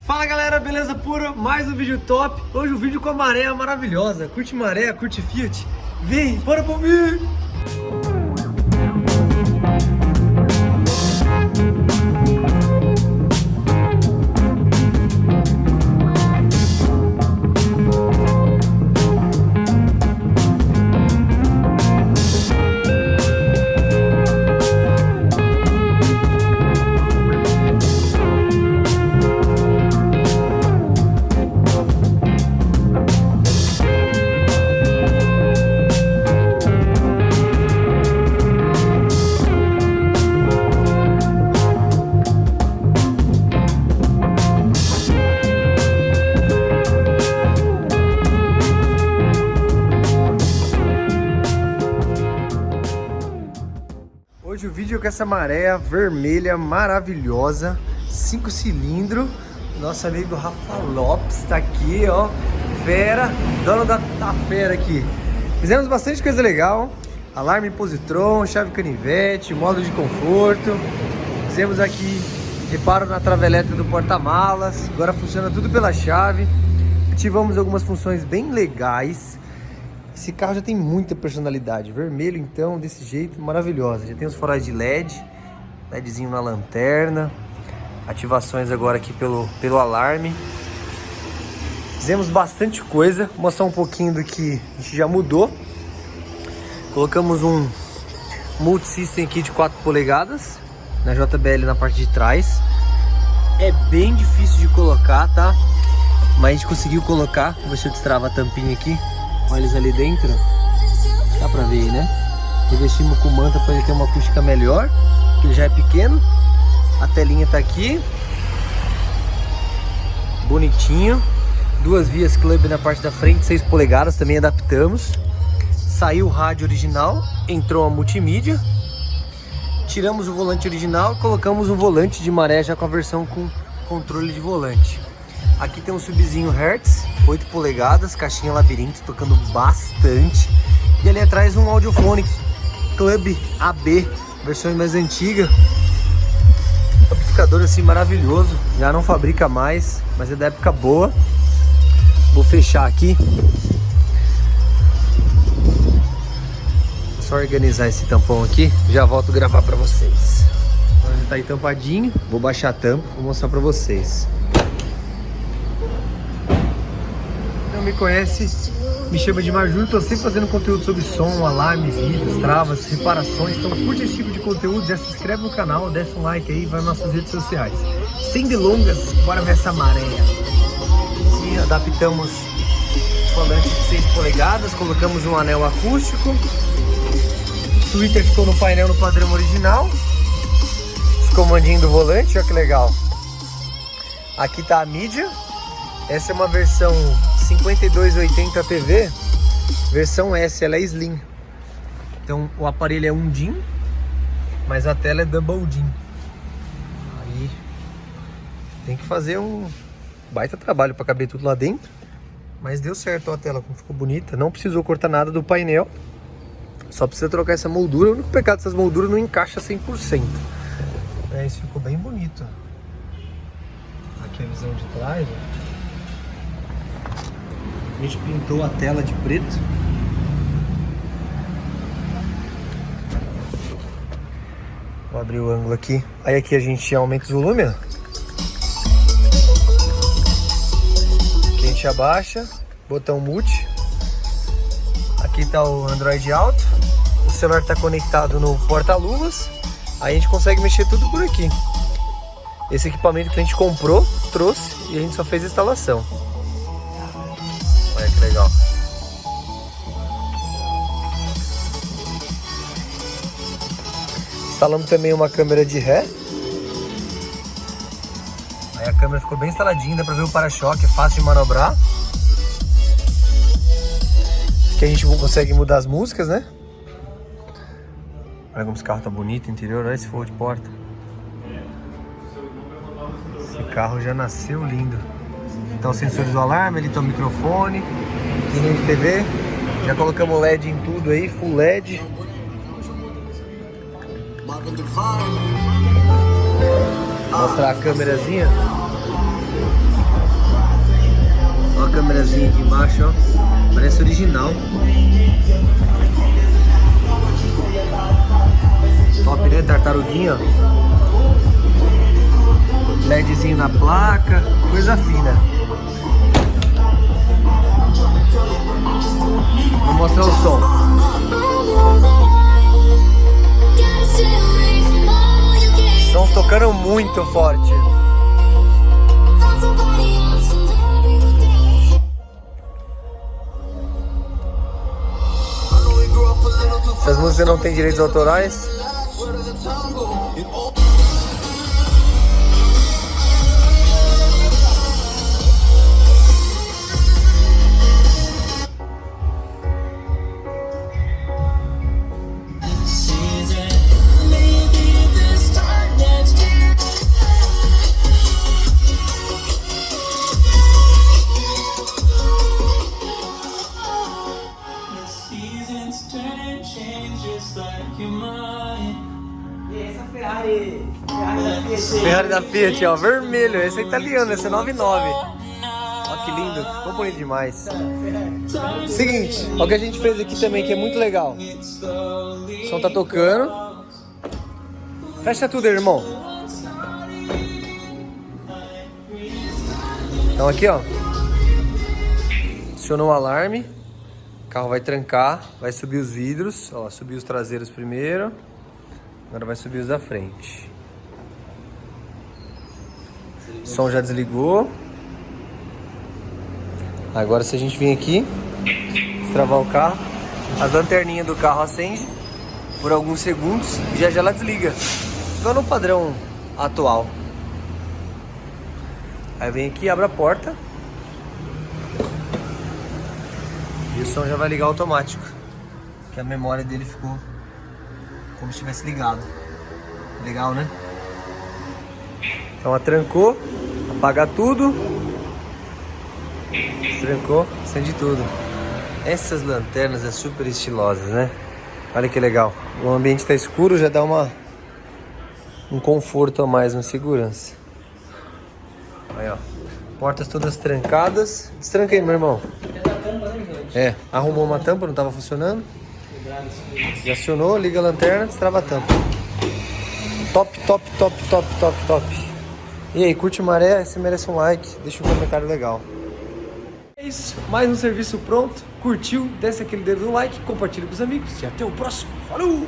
Fala galera, beleza pura? Mais um vídeo top. Hoje um vídeo com a maré maravilhosa. Curte maré, curte Fiat? Vem, bora pra mim! Hoje o vídeo é com essa maré vermelha maravilhosa, 5 cilindros. Nosso amigo Rafa Lopes tá aqui, ó, fera, dono da fera aqui. Fizemos bastante coisa legal, alarme positron, chave canivete, modo de conforto. Fizemos aqui reparo na trava elétrica do porta-malas, agora funciona tudo pela chave. Ativamos algumas funções bem legais. Esse carro já tem muita personalidade. Vermelho então, desse jeito, maravilhosa. Já tem os faróis de LED, LEDzinho na lanterna. Ativações agora aqui pelo alarme. Fizemos bastante coisa. Vou mostrar um pouquinho do que a gente já mudou. Colocamos um multisystem aqui de 4 polegadas na JBL na parte de trás. É bem difícil de colocar, tá? Mas a gente conseguiu colocar. Vou ver se eu destravo a tampinha aqui. Olha eles ali dentro, dá pra ver aí, né? Revestimos com manta para ele ter uma acústica melhor, porque ele já é pequeno. A telinha tá aqui, bonitinho. 2 vias club na parte da frente, 6 polegadas, também adaptamos. Saiu o rádio original, entrou a multimídia. Tiramos o volante original, colocamos um volante de maré já com a versão com controle de volante. Aqui tem um subzinho Hertz, 8 polegadas, caixinha labirinto, tocando bastante. E ali atrás um Audiophonic Club AB, versão mais antiga. Amplificador assim maravilhoso, já não fabrica mais, mas é da época boa. Vou fechar aqui. Só organizar esse tampão aqui, já volto a gravar pra vocês. Agora já tá aí tampadinho, vou baixar a tampa, vou mostrar pra vocês. Me conhece, me chama de Maju. Estou sempre fazendo conteúdo sobre som, alarmes, vídeos, travas, reparações. Então curte esse tipo de conteúdo, já se inscreve no canal, desce um like aí, vai nas nossas redes sociais. Sem delongas, bora ver essa maré. E adaptamos o volante de 6 polegadas, colocamos um anel acústico. O Twitter ficou no painel no padrão original. Os comandinhos do volante, olha que legal. Aqui tá a mídia. Essa é uma versão 5280 TV, versão S, ela é Slim. Então o aparelho é 1 DIN, mas a tela é Double DIN. Aí tem que fazer um baita trabalho para caber tudo lá dentro. Mas deu certo, ó, a tela como ficou bonita. Não precisou cortar nada do painel, só precisa trocar essa moldura. O único pecado dessas molduras não encaixa 100%. Isso ficou bem bonito. Aqui a visão de trás, ó. A gente pintou a tela de preto. Vou abrir o ângulo aqui. Aí aqui a gente aumenta o volume, ó. Aqui a gente abaixa, botão mute. Aqui tá o Android Auto. O celular tá conectado no porta-luvas. Aí a gente consegue mexer tudo por aqui. Esse equipamento que a gente comprou, trouxe e a gente só fez a instalação. Olha que legal. Instalamos também uma câmera de ré. Aí a câmera ficou bem instaladinha, dá pra ver o para-choque, é fácil de manobrar. Aqui a gente consegue mudar as músicas, né? Olha como esse carro tá bonito, interior, olha esse forro de porta. Esse carro já nasceu lindo. Então os sensores do alarme, ali tá o microfone, linha de TV, já colocamos LED em tudo aí, full LED. Mostrar a câmerazinha. aqui embaixo, ó. Parece original. Top, né? Tartaruguinha, ó. LEDzinho na placa, coisa fina. Vou mostrar o som. Estão tocando muito forte. Essas músicas não têm direitos autorais. Ferrari da Fiat, ó, vermelho. Esse é italiano, esse é 99. Ó que lindo, ficou bonito demais. Seguinte, ó, o que a gente fez aqui também, que é muito legal. O som tá tocando. Fecha tudo aí, irmão. Então aqui, ó, acionou o alarme. O carro vai trancar, vai subir os vidros. Ó, subir os traseiros primeiro. Agora vai subir os da frente. O som já desligou. Agora se a gente vir aqui, destravar o carro, as lanterninhas do carro acendem por alguns segundos e já ela desliga. Igual no padrão atual. Aí vem aqui, abre a porta. E o som já vai ligar automático. Que a memória dele ficou como se tivesse ligado. Legal, né? Então trancou, apaga tudo. Trancou, acende tudo. Essas lanternas é super estilosas, né? Olha que legal. O ambiente está escuro, já dá um conforto a mais, uma segurança. Aí, ó. Portas todas trancadas. Destranca aí, meu irmão. É, arrumou uma tampa, não estava funcionando. Já acionou, liga a lanterna, destrava a tampa. Top, top, top, top, top, top. E aí, curte Maré? Você merece um like, deixa um comentário legal. É isso, mais um serviço pronto. Curtiu? Desce aquele dedo no like, compartilha com os amigos e até o próximo. Falou!